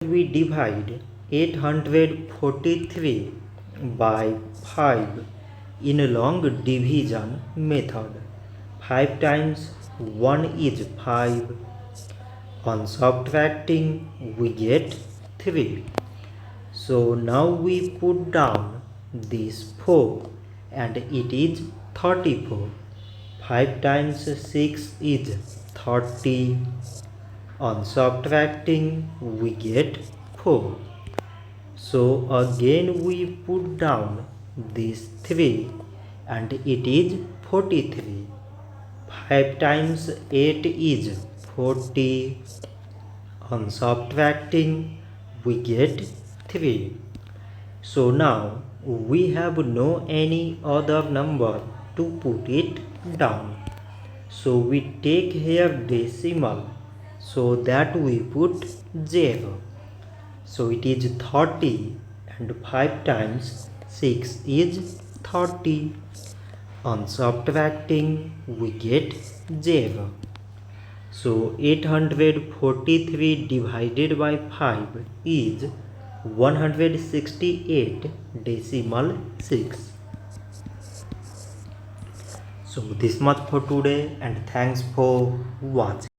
We divide 843 by 5 in a long division method. 5 times 1 is 5. On subtracting we get 3. So now we put down this 4 and it is 34. 5 times 6 is 30. On subtracting we get 4. So again we put down this 3 and it is 43. 5 times 8 is 40. On subtracting we get 3. So now we have no any other number to put it down. So we take here decimal, so that we put 0. So it is 30 and 5 times 6 is 30. On subtracting we get 0. So 843 divided by 5 is 168 decimal 6. So this much for today and thanks for watching.